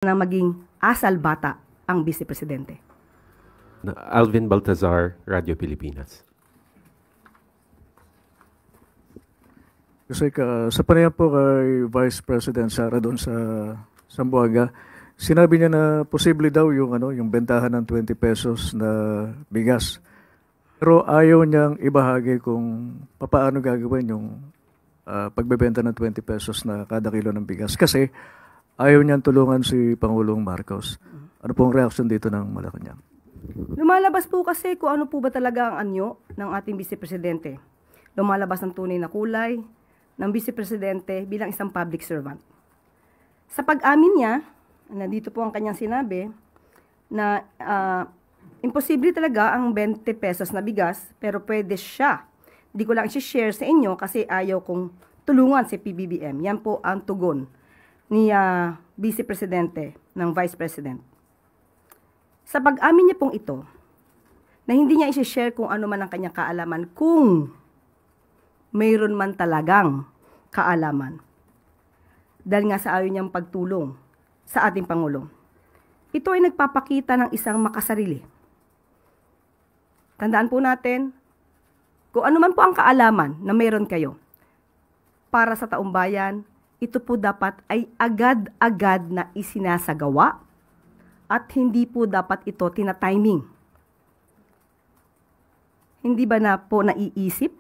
na maging asal bata ang Vice Presidente. Alvin Baltazar, Radio Pilipinas. Kasi sa panayam po kay Vice President Sara doon sa Zamboanga, sinabi niya na posible daw yung bentahan ng 20 pesos na bigas. Pero ayaw niyang ibahagi kung paano gagawin yung pagbebenta ng 20 pesos na kada kilo ng bigas. Kasi ayaw niyang tulungan si Pangulong Marcos. Ano pong reaksyon dito ng Malacanang? Lumalabas po kasi kung ano po ba talaga ang anyo ng ating Vice Presidente. Lumalabas ang tunay na kulay ng Vice Presidente bilang isang public servant. Sa pag-amin niya, nandito po ang kanyang sinabi, na imposible talaga ang 20 pesos na bigas, pero pwede siya. Di ko lang i-share sa inyo kasi ayaw kong tulungan si PBBM. Yan po ang tugon ni Vice Presidente ng Vice President. Sa pag-amin niya pong ito, na hindi niya i-share kung ano man ang kanyang kaalaman, kung mayroon man talagang kaalaman. Dahil nga sa ayaw niyang pagtulong sa ating Pangulo. Ito ay nagpapakita ng isang makasarili. Tandaan po natin, kung ano man po ang kaalaman na mayroon kayo, para sa taong bayan, ito po dapat ay agad-agad na isinasagawa at hindi po dapat ito tina-timing. Hindi ba na po naiisip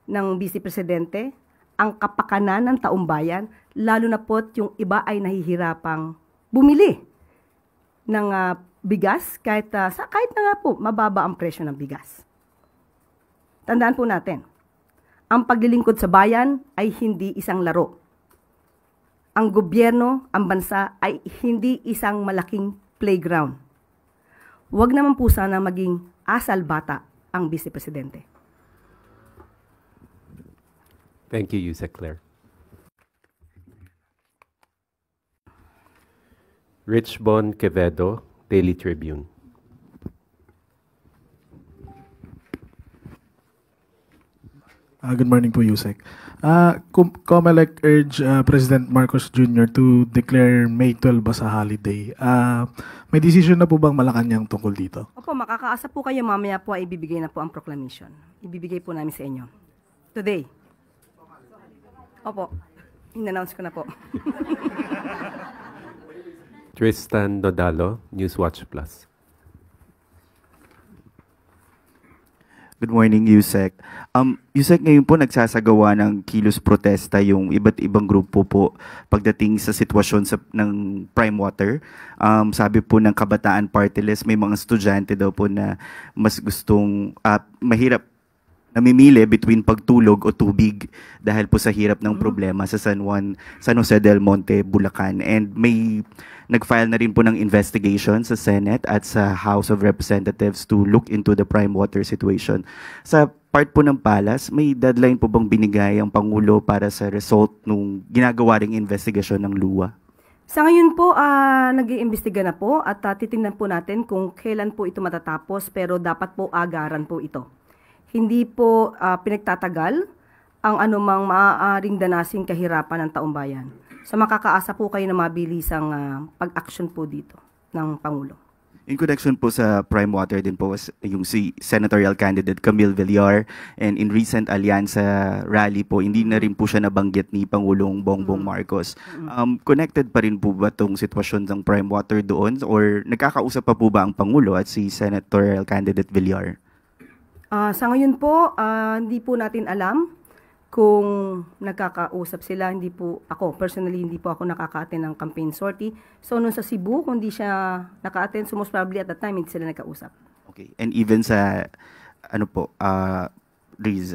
ng Vice Presidente ang kapakanan ng taong bayan, lalo na po yung iba ay nahihirapang bumili ng bigas kahit na nga po mababa ang presyo ng bigas. Tandaan po natin, ang paglilingkod sa bayan ay hindi isang laro. Ang gobyerno, ang bansa ay hindi isang malaking playground. Huwag naman po sana maging asal bata ang Vice Presidente. Thank you, Yusek Claire. Rich Bon Quevedo, Daily Tribune. Good morning po, Yusek. COMELEC urge President Marcos Jr. to declare May 12 as a holiday. May decision na po bang Malacanang tungkol dito? Opo, makakaasa po kayo, mamaya po ay ibibigay na po ang proclamation. Ibibigay po namin sa inyo. Today. Opo, in-announce ko na po. Tristan Nodalo, Newswatch Plus. Good morning, Yusek. Yusek, ngayon po nagsasagawa ng kilos protesta yung iba't ibang grupo po pagdating sa sitwasyon ng prime water. Sabi po ng Kabataan Party List, may mga estudyante daw po na mas gustong mahirap namimili between pagtulog o tubig dahil po sa hirap ng problema sa San Jose del Monte, Bulacan. And may nag-file na rin po ng investigation sa Senate at sa House of Representatives to look into the prime water situation. Sa part po ng Palas, may deadline po bang binigay ang Pangulo para sa result nung ginagawa ring investigasyon ng LUA? Sa ngayon po, nag-iimbestiga na po at titingnan po natin kung kailan po ito matatapos, pero dapat po agaran po ito. Hindi po pinagtatagal ang anumang maaaring danasing kahirapan ng taong bayan. So makakaasa po kayo na mabilisang pag-action po dito ng Pangulo. In connection po sa prime water din po was yung si senatorial candidate Camille Villar, and in recent Alyansa rally po, hindi na rin po siya nabanggit ni Pangulong Bongbong Marcos. Connected pa rin po ba itong sitwasyon ng prime water doon, or nagkakausap pa po ba ang Pangulo at si senatorial candidate Villar? Sa ngayon po, hindi po natin alam kung nagkakausap sila. Hindi po ako, personally, hindi po ako nakaka-attend ng campaign sortie. So, nung sa Cebu, kung hindi siya naka-attend, so most probably at that time, hindi sila nagkausap. Okay. And even sa, there's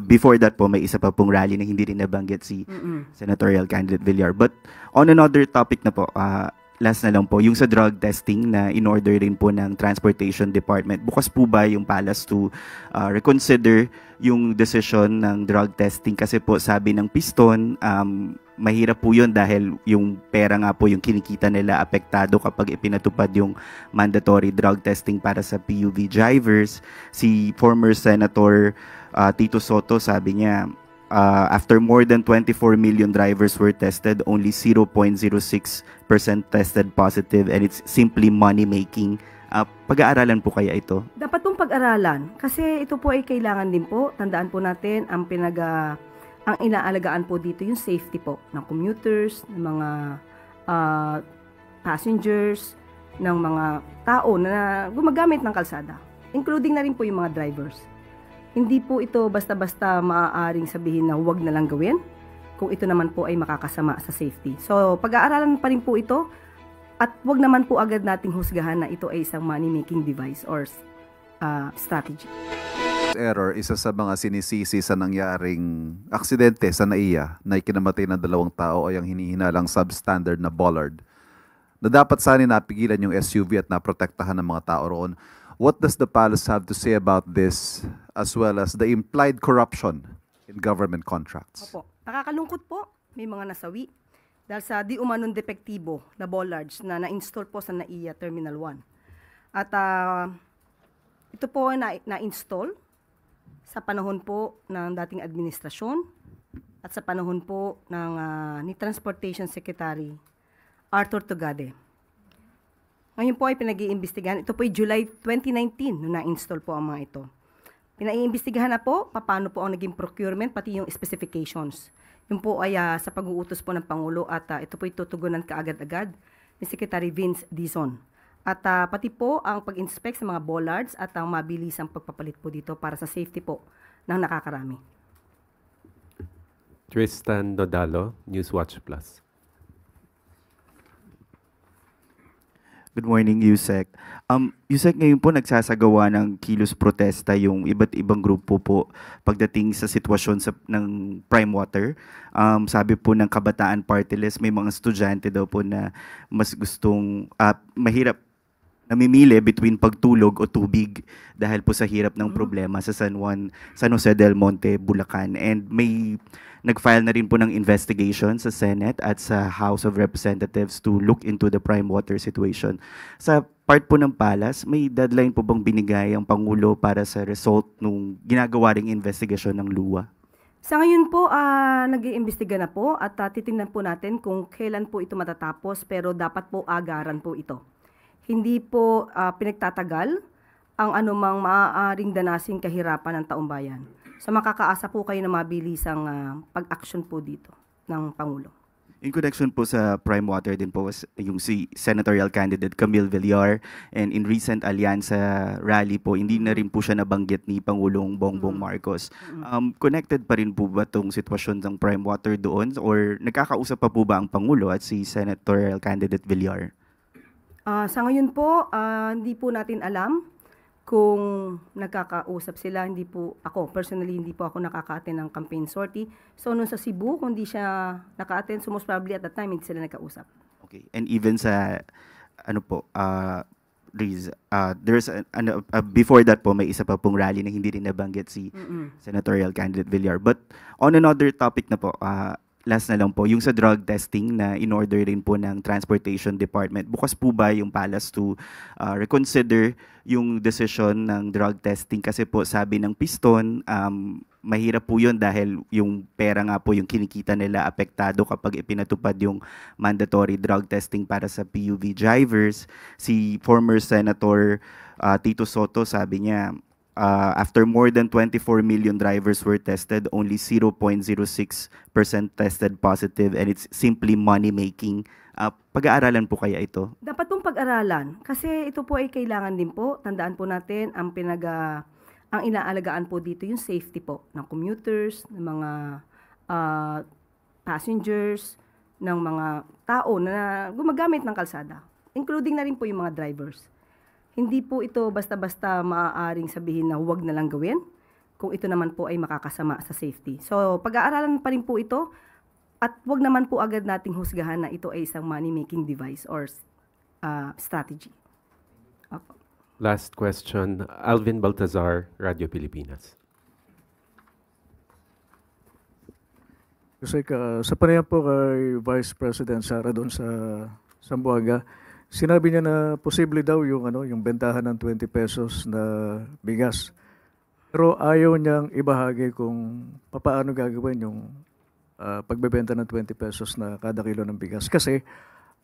before that po, may isa pa pong rally na hindi rin nabanggit si senatorial candidate Villar. But on another topic na po, last na lang po, yung sa drug testing na in-order rin po ng Transportation Department. Bukas po ba yung Palas to reconsider yung decision ng drug testing? Kasi po sabi ng Piston, mahirap po yun dahil yung pera nga po yung kinikita nila apektado kapag ipinatupad yung mandatory drug testing para sa PUV drivers. Si former Senator Tito Soto, sabi niya, after more than 24 million drivers were tested, only 0.06% tested positive, and it's simply money-making. Pag-aaralan po kaya ito? Dapat pong pag-aralan kasi ito po ay kailangan din po. Tandaan po natin ang ang inaalagaan po dito yung safety po ng commuters, ng mga passengers, ng mga tao na gumagamit ng kalsada. Including na rin po yung mga drivers. Hindi po ito basta-basta maaaring sabihin na huwag na lang gawin kung ito naman po ay makakasama sa safety. So, pag-aaralan pa rin po ito at huwag naman po agad nating husgahan na ito ay isang money-making device or strategy. Error, isa sa mga sinisisi sa nangyaring aksidente sa NAIA na ikinamatay ng 2 tao ay ang hinihinalang substandard na bollard na dapat sana napigilan yung SUV at naprotektahan ng mga tao roon. What does the palace have to say about this as well as the implied corruption in government contracts? Opo, nakakalungkot po, may mga nasawi dahil sa di umanong depektibo na bollards na na-install po sa NAIA Terminal 1. At ito po ay na-install sa panahon po ng dating administrasyon at sa panahon po ng ni Transportation Secretary Arthur Tugade. Ngayon po ay pinag-iimbestigahan. Ito po ay July 2019 nung na-install po ang mga ito. Pinag-iimbestigahan na po paano po ang naging procurement pati yung specifications. Yun po ay sa pag-uutos po ng Pangulo at ito po ay tutugunan kaagad-agad ni Secretary Vince Dizon. At pati po ang pag-inspect sa mga bollards at ang mabilisang pagpapalit po dito para sa safety po ng nakakarami. Tristan Nodalo, Newswatch Plus. Good morning, Yusek. Yusek, ngayon po nagsasagawa ng kilos protesta yung iba't ibang grupo po pagdating sa sitwasyon ng prime water. Sabi po ng Kabataan Party List, may mga estudyante daw po na mas gustong mahirap namimili between pagtulog o tubig dahil po sa hirap ng problema sa San Jose del Monte, Bulacan. And may nag-file na rin po ng investigation sa Senate at sa House of Representatives to look into the prime water situation. Sa part po ng Palas, may deadline po bang binigay ang Pangulo para sa result nung ginagawa ring investigation ng LUWA? Sa ngayon po, nag-iimbestiga na po at titingnan po natin kung kailan po ito matatapos pero dapat po agaran po ito. Hindi po pinagtatagal ang anumang maaaring danasing kahirapan ng taumbayan. So makakaasa po kayo na mabilisang pag-action po dito ng Pangulo. In connection po sa prime water din po was yung si senatorial candidate Camille Villar, and in recent Alyansa rally po, hindi na rin po siya nabanggit ni Pangulong Bongbong Marcos. Connected pa rin po ba itong sitwasyon ng prime water doon or nagkakausap pa po ba ang Pangulo at si senatorial candidate Villar? Sa ngayon po, hindi po natin alam kung nagkakausap sila. Hindi po ako, personally, hindi po ako nakaka-attend ng campaign sortie. So, nung sa Cebu, kung hindi siya naka-attend, so most probably at that time, hindi sila nagkausap. Okay. And even sa, there's before that po, may isa pa pong rally na hindi rin nabanggit si senatorial candidate Villar. But on another topic na po, last na lang po, yung sa drug testing na in-order rin po ng Transportation Department. Bukas po ba yung Palace to reconsider yung decision ng drug testing? Kasi po sabi ng Piston, mahirap po yun dahil yung pera nga po yung kinikita nila apektado kapag ipinatupad yung mandatory drug testing para sa PUV drivers. Si former Senator Tito Soto, sabi niya, after more than 24 million drivers were tested, only 0.06% tested positive, and it's simply money-making. Pag-aaralan po kaya ito? Dapat pong pag-aralan kasi ito po ay kailangan din po. Tandaan po natin ang inaalagaan po dito yung safety po ng commuters, ng mga passengers, ng mga tao na gumagamit ng kalsada. Including na rin po yung mga drivers. Hindi po ito basta-basta maaaring sabihin na huwag na lang gawin kung ito naman po ay makakasama sa safety. So, pag-aaralan pa rin po ito at huwag naman po agad nating husgahan na ito ay isang money-making device or strategy. Opo. Last question, Alvin Baltazar, Radio Pilipinas. Kasi sa panayam po kay Vice President Sara doon sa Zamboanga, sinabi niya na posible daw yung yung bentahan ng 20 pesos na bigas. Pero ayaw niyang ibahagi kung paano gagawin yung pagbebenta ng 20 pesos na kada kilo ng bigas. Kasi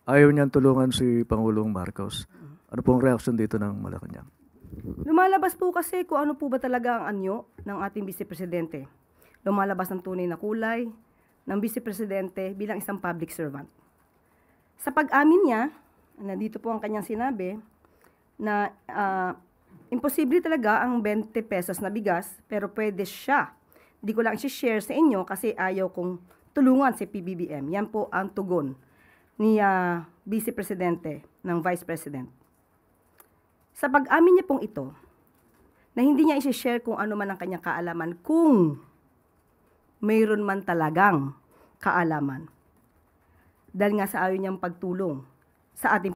ayaw niyang tulungan si Pangulong Marcos. Ano pong reaction dito ng Malacanang? Lumalabas po kasi kung ano po ba talaga ang anyo ng ating Vice Presidente. Lumalabas ang tunay na kulay ng Vice Presidente bilang isang public servant. Sa pag-amin niya, nandito po ang kanyang sinabi, na imposible talaga ang 20 pesos na bigas, pero pwede siya. Hindi ko lang i-share sa inyo kasi ayaw kong tulungan si PBBM. Yan po ang tugon ni Vice Presidente ng Vice President. Sa pag-amin niya pong ito, na hindi niya i-share kung ano man ang kanyang kaalaman, kung mayroon man talagang kaalaman. Dahil nga sa ayaw niyang pagtulong sa ating